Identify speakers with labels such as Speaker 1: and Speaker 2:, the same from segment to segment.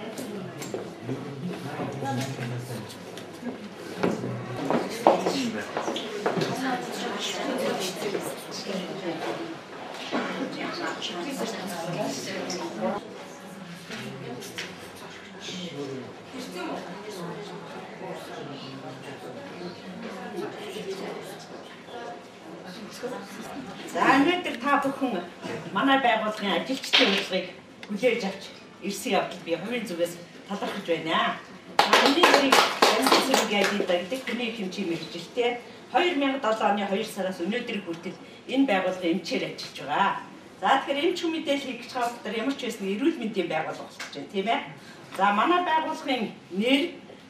Speaker 1: За өнөөдөр та бүхэн манай байгууллагын ажилчдын урилгыг хүлээж авч ирсэн явдал би хувийн зүгээс талархаж байна. Миний зэрэг амьд гэдэг хүний хэмжээ мэргэжилтэй 2007 оны 2 сараас өнөөдөр хүртэл энэ байгууллагын эмчээр ажиллаж байгаа. За тэгэхээр эмч хүн мэдээлэл хийх гэж байгаа ямар ч байсан эрүүл мэндийн байгууллага болж байна, тийм ээ. За манай байгууллагын нэр,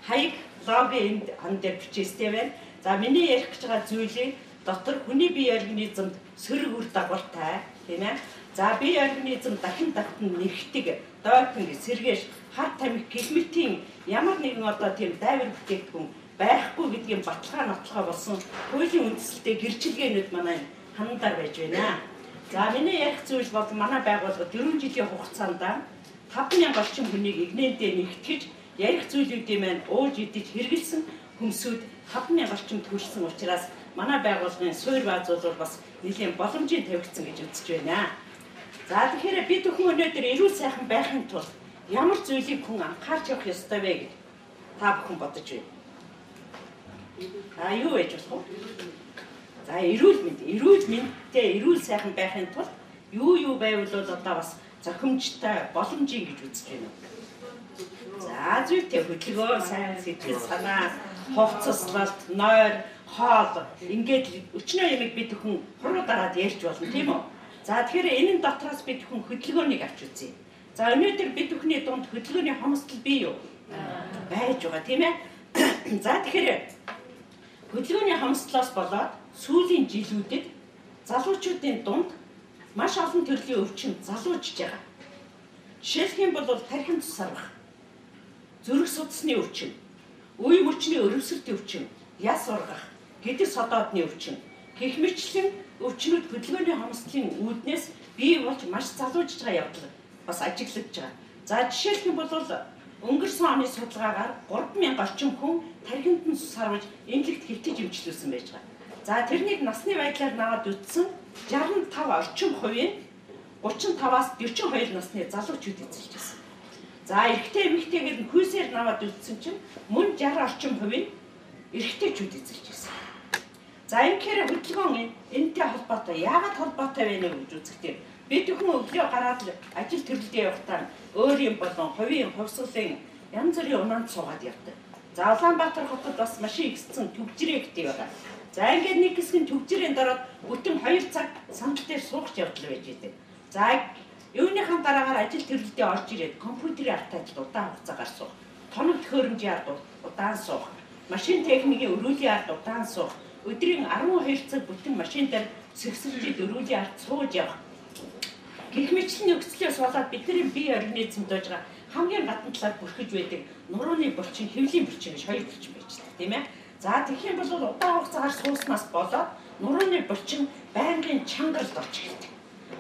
Speaker 1: хаяг, лого энд хан дээр бичээстэй байна. За миний ярих гэж байгаа зүйлийг дотор хүний бие организмд сөрөг үр дагавартай, тийм ээ. За бие организм дахин нэгтгэг, допинг, сэргээш, хар тамхи, гэлмэтийн ямар нэгэн одоо тийм дайвар бүтээгдэхүүн байхгүй гэдгийн баталгаа болсон хуулийн үндсэлтэй гэрчилгээнүүд манай хандар байж байна. За миний ярих зүйл бол манай байгууллага 4 жилийн хугацаанд 5,000 орчим хүнийг игнэндээ нэгтгэж ярих зүйлүүдийн маань ууж идэж хэрэгэлсэн хүмсүүд 5,000 орчимд хүрсэн учраас манай байгууллагын суурь баазуулал бас нэлийн боломжийг тавигдсан гэж үзэж байна. За тэгэхээр бид бүхэн өнөөдөр эрүүл сайхан байхын тулд ямар зүйлийг хүн анхаарч явах ёстой вэ гэж та бүхэн бодож байна. Юу гэж болох вэ? За эрүүл мэндтэй эрүүл сайхан байхын тулд юу байвал одоо бас зохимжтой боломжийн гэж үзэж байна. За зүйтэй хөдөлгөөн, сайн сэтгэл санаа, хувцаслалт, нойр, хоол ингээд өчнөө ямиг бид бүхэн хуруу дараад ярьж болно тийм үү? За тэгэхээр энэ дотроос бид бүхэн хөдөлгөөнийг авч үзье. За өнөөдөр бид бүхний дунд хөдөлгөөний хомсдол бий юу? Байж байгаа тийм ээ. За тэгэхээр хөдөлгөөний хомсдлоос болоод сүүлийн жилүүдэд залуучуудын дунд маш олон төрлийн өвчин залуужж байгаа. Жишээлх юм бол тархинд сарвах, зүрх судасны өвчин, үе мөчний өрөвсөлт өвчин, яс ургах, гэдэс содоодны өвчин, гэх мэтлэн өвчнүүд хөдөлгөөний хомсдлын үүднээс бий болж маш залуужж байгаа явдал бас ажиглагдж байгаа. За жишээлх юм бол өнгөрсөн оны судалгаагаар 3,000 орчим хүн тархинд нь сарвж эмнэлэгт хэвтэж эмчлүүлсэн байж байгаа. За тэрнийг насны байдлаар наваад үтсэн 65 орчим хувийн 35-аас 42 насны залуучууд эзэлж байсан. За эрэгтэй эмэгтэйгээр нь хүйсээр наваад үтсэн чинь мөн 60 орчим хувийн эрэгтэйчүүд эзэлж байсан. За ингэхээр хөдөлгөөн энэтэй холбоотой яагаад холбоотой вэ гэж үзэхдээ бид бүхэн өглөө гараад ажил төрөлдөө явахдаа өөрийн болон хувийн хувьсгалын янз бүрийн унаанд суугаад явдаг. За Улаанбаатар хотод бас машин ихссэн төвжирээ гэдэг байгаа. За ингээд нэг хэсэг нь төвжирээнд ороод бүтэн 2 цаг самт дээр суугч явдал байж идэг. За юуныхан дараагаар ажил төрөлдөө орж ирээд компьютерийн артаач удаан хугацаагаар суух, тоног төхөөрөмжийн ард удаан суух, машин техникийн өрүүлийн ард удаан суух, өдрийн 12 цаг бүтэн машин дээр сэгсэлжид өрүүлийн ард сууж явах. Гэх мэтлэн нөхцлөөс болоод бидний бие организмд байж байгаа хамгийн гадна талаар бүрхэж байдаг нурууны булчин, хэвлийн булчин гэж хоёр булчин байж байгаа тийм ээ. За тэгэх юм бол удаан хугацаагаар сууснаас болоод нурууны булчин байнгын чангаралд орж эхэлдэг.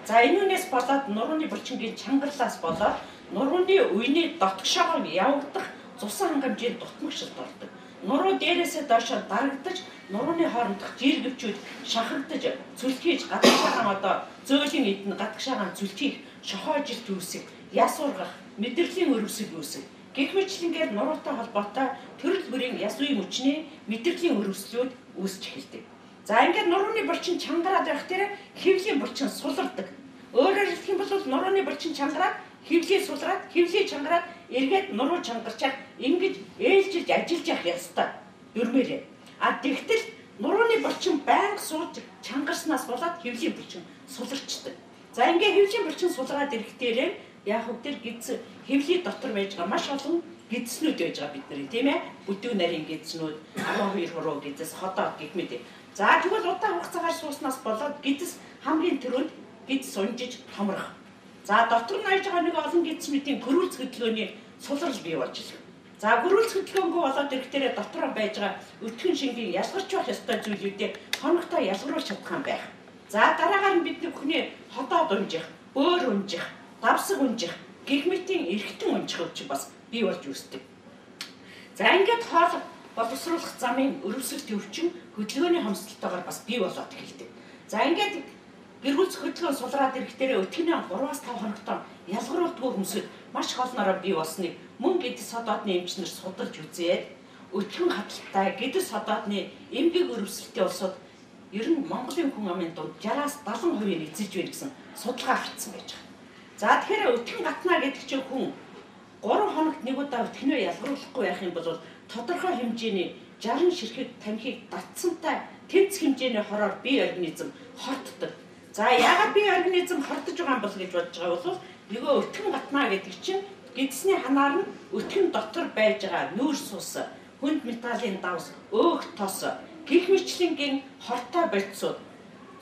Speaker 1: За энүүнээс болоод нурууны булчингийн чангарлаас болоод нурууны үений дотгошоогоор явагдах цусан хангамжийн дутмагшилд ордог. Нуруу дээрээсээ доошоо дарагдаж нурууны хоорондох жиргэвчүүд шахагдаж зүлхийж гадагшаагаан одоо зөөлөн эдэн гадагшаагаан зүлхийх шохоожилт үүсэх, яс ургах, мэдрэлийн өрөвсөл үүсэх. Гэх мэтлэнгээр нуруутай холбоотой төрөл бүрийн яс үе мөчний мэдрэлийн өрөвслүүд үүсч эхэлдэг. За ингээд нурууны булчин чангараад байх дээр хэвлийн булчин сулардаг. Өөрөөр хэлэх юм бол нурууны булчин чангараад хэвлээ сулраад, хэвлээ чангараад эргээд нуруу чангарчаад ингэж ээлжилж ажиллаж явах ёстой. Дөрмээрээ. А тэгтэл нурууны булчин байнга сууж чангарснаас болоод хэвлийн булчин суларчдаг. За ингээ хэвлийн булчин сулраад ирэх дээрээ яг хөвдөр гидс хэвлийн дотор байж байгаа маш олон гидснүүд байж байгаа бидний тийм ээ. Бүдүүн нарийн гидснүүд, 12 хуруу гидс, ходоод гэх мэт. За тэгвэл удаан хугацаагаар сууснаас болоод гидс хамгийн түрүүнд гидс унжиж томрох. За дотор нь байж байгаа нэг олон гидснүүдийн гөрүүлц хөдөлгөөний сулрал бий болж ирэх. За гөрүүлц хөдөлгөөнгөө болоод ирэхдээ дотор байж байгаа өтгөн шингийн ялгарч байх ёстой зүйлүүдийг хоногтой ялгаруулж чадах юм байх. За дараагаар нь бидний бүхний ходоод унжих, бөөр унжих, давсаг унжих, гэх мэтийн эргэтэн унжих өвчин бас бий болж үүсдэг. За ингээд хоол боловсруулах замын өрөвсөлт өвчин хөдөлгөөний хомсдолтойгоор бас бий болоод эхэлдэг. За ингээд гэр бүл хөдөлгөөн сулраад ирэхдээ өтгөний 3-5 хоногтой ялгаруулдгүй хүмүүсд маш холноороо бий болсныг мөн гэдэс содоодны эмчнэр судалж үзээд өтгөн хаталтай гэдэс содоодны эмгэг өрөвсөлтийн улсууд ер нь Монголын хүн амын дунд 60-70% эзэлж байна гэсэн судалгаа гарсан байж байгаа. За тэгэхээр өтгөн гатна гэдэг чинь хүн 3 хоногт нэг удаа өтгөнөө ялгаруулахгүй байх юм бол тодорхой хэмжээний 60 ширхэг танхийг татсантай тэнц хэмжээний хороор бие организм хортдог. За яагаад бие организм хортож байгаа юм бол гэж бодож байгаа бол нөгөө өтгөн гатна гэдэг чинь гэдэсний ханаар нь өтгөн дотор байж байгаа нүүрс цус, хүнд металлын давс, өөх тос, гих мэтлэнгийн хортой бодисууд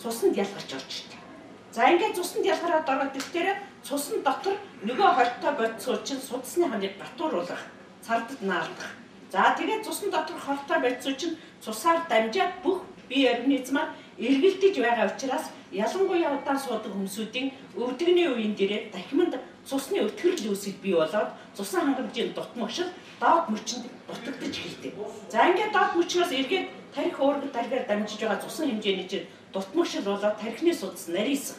Speaker 1: цуснд ялгарч орж ирдэг. За ингээд цуснд ялгараад ороод ирэхээр цусны дотор нөгөө хортой бодисууд чинь судасны ханыг гатууруулах, цардад наалдах. За тэгээд цусны дотор хортой бодисууд чинь цусаар дамжаад бүх бие организмаар эргэлдэж байгаа учраас ялангуяа удаан суудаг хүмүүсийн өвдөгний үеийн дээрээ дахимд цусны өтгөрл үүсэл бий болоод цусан хангамжийн дутмагшил доод мөчөнд дутагдаж эхэлдэг. За ингээд доод мөчнөөс эргээд тарих уургад тарихаар дамжиж байгаа цусан хэмжээний чинь дутмагшил болоод тарихны судас нарийсан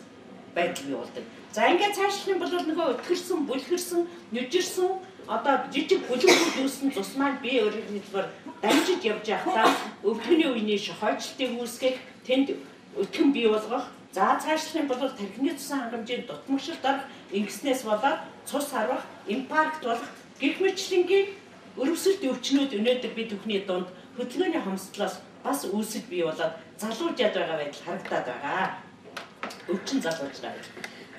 Speaker 1: байдал бий болдог. За ингээд цаашлах юм бол нөгөө өтгөрсөн, бүлгэрсэн, нүжирсэн одоо жижиг бүлгүүд үүсэн цус маань бие организмаар дамжиж явж байхдаа өвдөгний үеийн хойчлтыг үүсгэх, тэнд өтгөн бий болгох. За цаашлах юм бол тархины цусан хангамжийн дутмагшилд орох, ингэснээс болоод цус харвах, инфаркт болох гэх мэтлэнгийн өрөвсөлт өвчнүүд өнөөдөр бид бүхний дунд хөдөлгөөний хомсдлоос бас үүсэж бий болоод залуужаад байгаа байдал харагдаад байгаа. Өвчин залууж байгаа.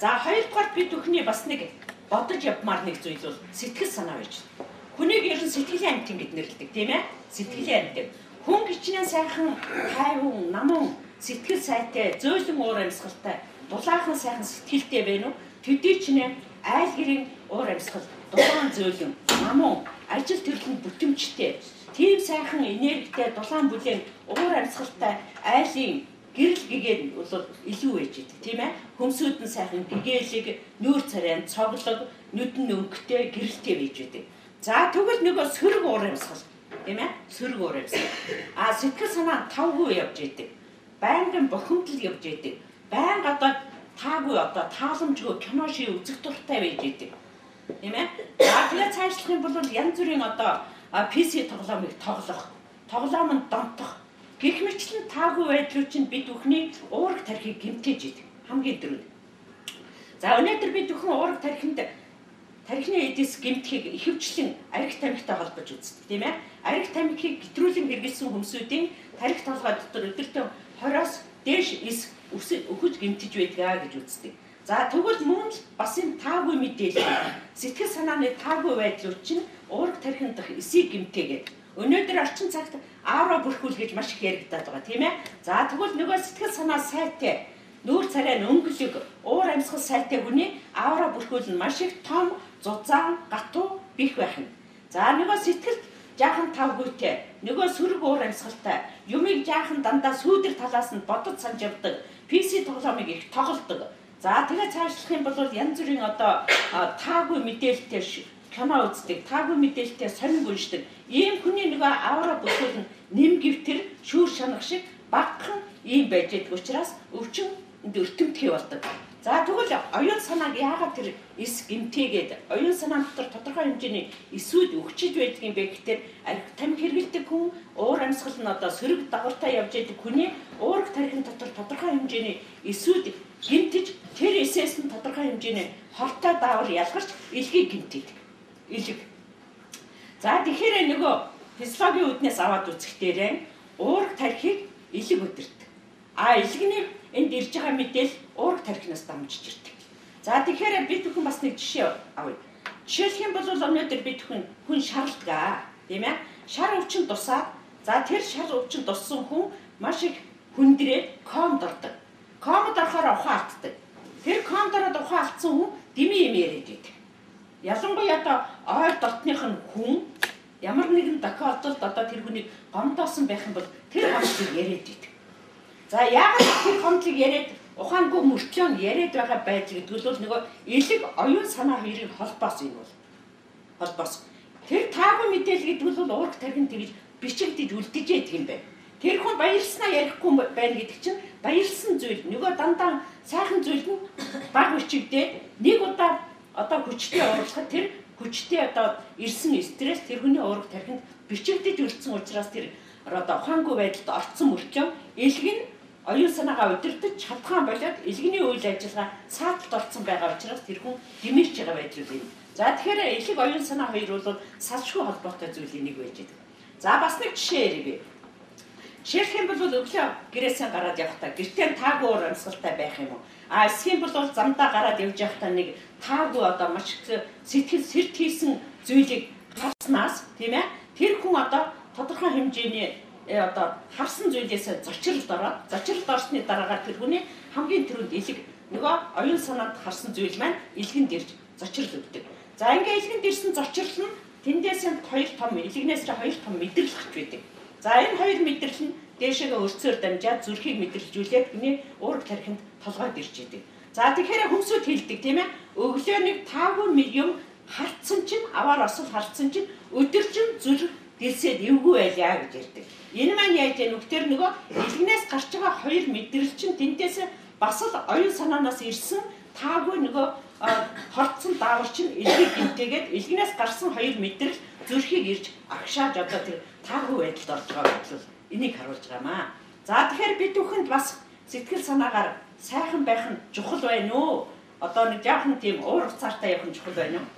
Speaker 1: За хоёрдугаар бид бүхний бас нэг бодож явмаар нэг зүйл бол сэтгэл санаа байж байна. Хүнийг ер нь сэтгэлийн амьтан гэж нэрлэдэг, тийм ээ? Сэтгэлийн амьтан. Хүн гिचнээ сайхан, тайван, намун, сэтгэл сайтай, зөөлөн уур амьсгалтай, дулаахан сайхан сэтгэлтэй байна уу? Төдий чинээ айл гэрийн уур амьсгал, дулаан зөөлөн, намун, ажил төрлийн бүтэмжтэй, тийм сайхан энергитэй, дулаан бүлээн уур амьсгалтай айлын гэрэл гэгээд бол илүү байж идэг, тийм ээ? Хөмсүүд нь сайхан гэгээлэг, нүүр царайн цоглог, нүдэн өнгөтэй, гэрэлтэй байж идэг. За тэгвэл нөгөө сөрөг уур амьсгал, тийм ээ? Сөрөг уур амьсгал. Сэтгэл санаа тавгүй явж идэг. Байнгын бохимдол явж идэг. Байнга одоо таагүй одоо тааламжгүй кино шиг үзэх дуртай байж идэг. Тийм ээ? За тэгээ цаашлах юм бол янз бүрийн одоо PC тоглоомыг тоглох, тоглоомд донтох гэх мэтлэн таагүй байдлууд чинь бид бүхний уурах тархийг гэмтээж идэг. Хамгийн дөрөв. За өнөөдөр бид бүхэн уурах тархинд тархины эдис гэмтхийг ихэвчлэн арх тамхитай холбож үздэг, тийм ээ? Арх тамхийг гэтрүүлэн хэрэглэсэн хүмүүсийн тархи толгой дотор өдөртөө 20-оос дээш эс өгөж гэмтэж байдгаа гэж үздэг. За тэгвэл мөн бас энэ таагүй мэдээлэл, сэтгэл санааны таагүй байдлууд чинь уурах тархинд дах эсийг гэмтээгээд өнөөдөр орчин цагт аавра бүрхүүл гэж маш их яригдаад байгаа, тийм ээ? За тэгвэл нөгөө сэтгэл санаа сайтай, нүүр царайн өнгөлөг, уур амьсгал сайтай хүний аавра бүрхүүл нь маш их том, зузаан, гатуу бих байх нь. За нөгөө сэтгэлд жаахан тавгүйтэй, нөгөө сөрөг уур амьсгалтай, юмыг жаахан дандаа сүүдэр талаас нь бодож санаж явдаг, PC тоглоомыг их тоглодог. За тэгээ цаашлах юм бол янз бүрийн одоо таагүй мэдээлэлтэй кино үздэг, таагүй мэдээлэлтэй сонин уншдаг. Ийм хүний нөгөө аавра бүрхүүл нь нэм гівтэр, шүүр шанах шиг багахан ийм байж байгаа учраас өвчин өртөмтгий болдог. За тэгвэл оюун санааг яагаад тэр эс гэмтээгээд оюун санаа дотор тодорхой хэмжээний эсүүд өгчиж байдаг юм бэ гэхээр арх тамхи хэрэглэдэг хүн уур амьсгал нь одоо сөрөг дагавартай явж байдаг хүний уурах тархин дотор тодорхой хэмжээний эсүүд гэмтэж тэр эсээс нь тодорхой хэмжээний хортой даавар ялгарч илгийг гэмтээдэг. Илэг. За тэгэхээр нөгөө физиологийн үүднээс аваад үзэхдээ уурах тархийг илэг өдөрт. Илэгний энд ирж байгаа мэдээлэл уурах тархинаас дамжиж ирдэг. За тэгэхээр бид бүхэн бас нэг жишээ авъя. Жишээлх юм бол өнөөдөр бид хүн шарладаг, тийм ээ? Шар өвчин тусаад, за тэр шар өвчин туссан хүн маш их хүндрээд комд ордог. Комд орохоор ухаан алддаг. Тэр комд ороод ухаан алдсан хүн дими юм яриад байдаг. Ялангуяа одоо ойр дотных нь хүн ямар нэгэн тохиолдолд одоо тэр хүнийг гомдоосон байх юм бол тэр гомдлыг яриад байдаг. За яагаад тэр гомдлыг яриад ухаангүй мөртлөө яриад байгаа байдал гэдэг нь нөгөө элэг оюун санаа хоёрын холбоос юм бол холбоос. энэ таагүй мэдээлэл гэдэг бол уурах тархинд тэгж бичигдэж үлдэж яадаг юм байна. Тэр хүн баярлснаа ярихгүй байна гэдэг чинь баярлсан зүйл. Нөгөө дандаа сайхан зүйл нь баг бичигдээд нэг удаа одоо хүчтэй уурлахад тэр хүчтэй одоо ирсэн стресс тэр хүний уурах тархинд бичигдэж үлдсэн учраас тэр одоо ухаангүй байдалд орцсон мөртлөө элэг нь оюун санаагаа удирдах чадхаан болоод элгэний үйл ажиллагаа сааталд орсон байгаа учраас тэр хүн дэмэрч байгаа байдал юм. За тэгэхээр элэг оюун санаа хоёр бол салшгүй холбоотой зүйлийн нэг байж байгаа. За бас нэг жишээ ярив. Жишээлх юм бол өглөө гэрээсээ гараад явахдаа гэртээ таагүй уур амьсгалтай байх юм уу? Эсвэл бол замдаа гараад явж байхдаа нэг таагүй одоо маш сэтгэл сэрт хийсэн зүйлийг харснаас тийм ээ тэр хүн одоо тодорхой хэмжээний одоо харсан зүйлээс зочролд ороод зочролд орсны дараагаар тэр хүний хамгийн түрүүнд элэг нөгөө оюун санаанд харсан зүйл маань элгэнд ирж зочрол өгдөг. За ингээ элгэнд ирсэн зочрол нь тэндээс хоёр том элгнээс хоёр том мэдрэл гарч байдаг. За энэ хоёр мэдрэл нь дээшээ өрцөөр дамжаад зүрхийг мэдрэлжүүлээд хүний уурах тархинд толгойд ирж идэг. За тэгэхээр хүмүүсд хэлдэг тийм ээ өглөө нэг таагүй юм хартсан чинь аваар осол хартсан чинь өдөржин зүрх дэлсээд эвгүй байлаа гэж ярьдаг. Энэ маань яаж яа нүгтэр нөгөө элгнээс гарч байгаа хоёр мэдрэл чинь тэндээс бас л оюун санаанаас ирсэн таагүй нөгөө хорцсон даавар чинь элгийг гинтэйгээд элгнээс гарсан хоёр мэдрэл зүрхийг ирж агшааж одоо тэр таагүй байдалд орж байгаа бол энийг харуулж байгаамаа. За тэгэхээр бид бүхэнд бас сэтгэл санаагаар сайхан байх нь чухал байна уу? Одоо нэг жаахан тийм уур уцаартай явах нь чухал байна уу?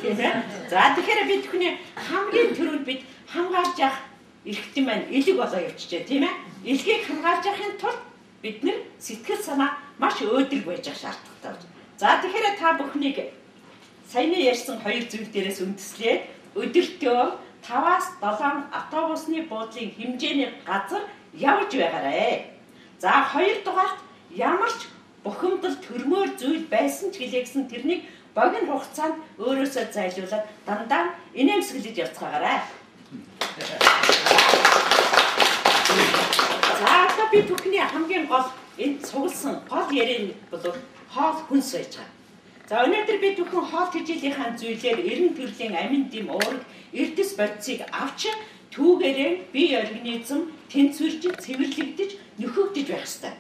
Speaker 1: Тийм ээ. За тэгэхээр бид бүхний хамгийн түрүүнд бид хамгаалж явах эрхтэн маань элэг болоо явчихжээ тийм ээ. Элгийг хамгаалж явахын тулд бид нэр сэтгэл санаа маш өөдрөг байж ах шаардлагатай. За тэгэхээр та бүхнийг саяны ярьсан хоёр зүйл дээрээс үндэслээд өдөртөө 5-аас 7 автобусны буудлын хэмжээний газар явж байгаарай. За хоёрдугаарт ямар ч бухимдал төрмөр зүйл байсан ч гэлээсэн тэрнийг богино хугацаанд өөрөөсөө зайлуулаад дандаа инээмсэглэж явцгаагаарай. За одоо би бүхний хамгийн гол энэ цугласан гол яриан бол хоол хүнс байж байгаа. За өнөөдөр бид бүхэн хоол тэжээлийн зүйлээр 90 төрлийн амин дэм уураг эрдэс бодисыг авч түүгээрээ бие организм тэнцвэрж цэвэрлэгдэж нөхөгдөж байх ёстой.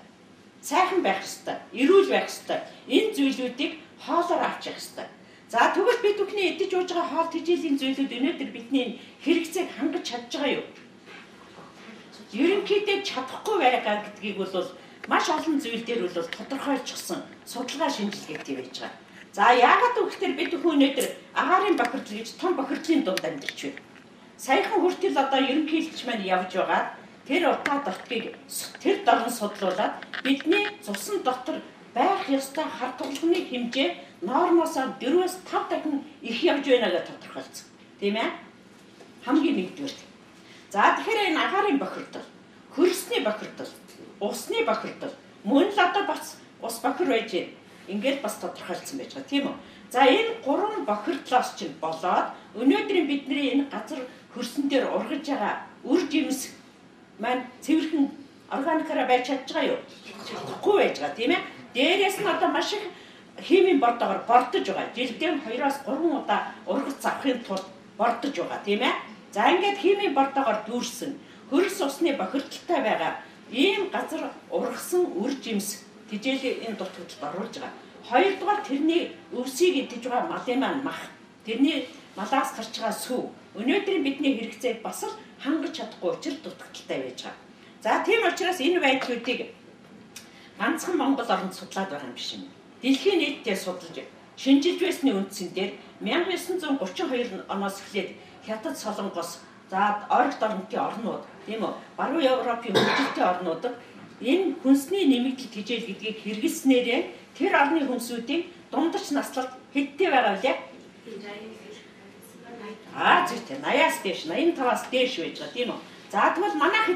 Speaker 1: Сайхан байх ёстой, эрүүл байх ёстой. Энэ зүйлүүдийг хоолоор авч явах ёстой. За тэгвэл бид бүхний идэж ууж байгаа хоол тэжээлийн зүйлүүд өнөөдөр бидний хэрэгцээг хангаж чадж байгаа юу? Ерөнхийдөө чадахгүй байгаа гэдгийг бол маш олон зүйл дээр бол тодорхойлчихсан судалгаа шинжилгээтэй байж байгаа. За яагаад гэвэл бид бүхэн өнөөдөр агаарын бохирдол гэж том бохирдлын дунд амьдарч байна. Саяхан хүртэл одоо ерөнхийлөгч маань явж байгаа тэр утаа дотгийг тэр долон судлуулад бидний цусан дотор байх ёстой хар тулганы хэмжээ нормоос 4-5 дахин их явж байна гэж тодорхойлсон. Тийм ээ? Хамгийн нэгдүгээр. За тэгэхээр энэ агаарын бохирдол, хөрсний бохирдол, усны бохирдол, мөн л одоо бас ус бохир байж байна. Ингээд бас тодорхойлсон байж байгаа тийм үү? За энэ гурван бохирдлоос чинь болоод өнөөдрийн бидний энэ газар хөрсөн дээр ургаж байгаа үр жимс маань цэвэрхэн органикаараа байж чадж байгаа юу? Чадахгүй байж байгаа тийм ээ? Дээрээс нь одоо маш их химийн бордогоор бордож байгаа. Жилдээ 2-3 удаа ургац авахын тулд бордож байгаа тийм ээ? За ингээд химийн бордогоор дүүрсэн хөрс усны бохирдолтой байгаа ийм газар ургасан үр жимс тэжээлийн энэ дут хөдөлд оруулж байгаа. Хоёрдугаар тэрний өвсийг идэж байгаа малын маань мах. Тэрний малаас гарч байгаа сүв. Өнөөдрийн бидний хэрэгцээг бас л хангаж чадахгүй учраас дутагдaltaй байж байгаа. За тийм учраас энэ байдлуудыг ганцхан Монгол оронд судлаад байгаа юм биш юм. Дэлхийн нийтэд судалж шинжилж байсны үндсэн дээр 1932 оноос эхлээд Хятад, Солонгос, за Орогд орнотын орнууд, тийм үү? Баруун Европын хөгжилтэй орнуудад энэ хүнсний нэмэгдэл тэжээл гэдгийг хэрэглэснээрээ тэр орны хүнсүүдийн дундаж наслалт хэдтэй байгаа вэ? Зүйтэй 80-аас дээш, 85-аас дээш байж байгаа тийм үү? За тэгвэл манайх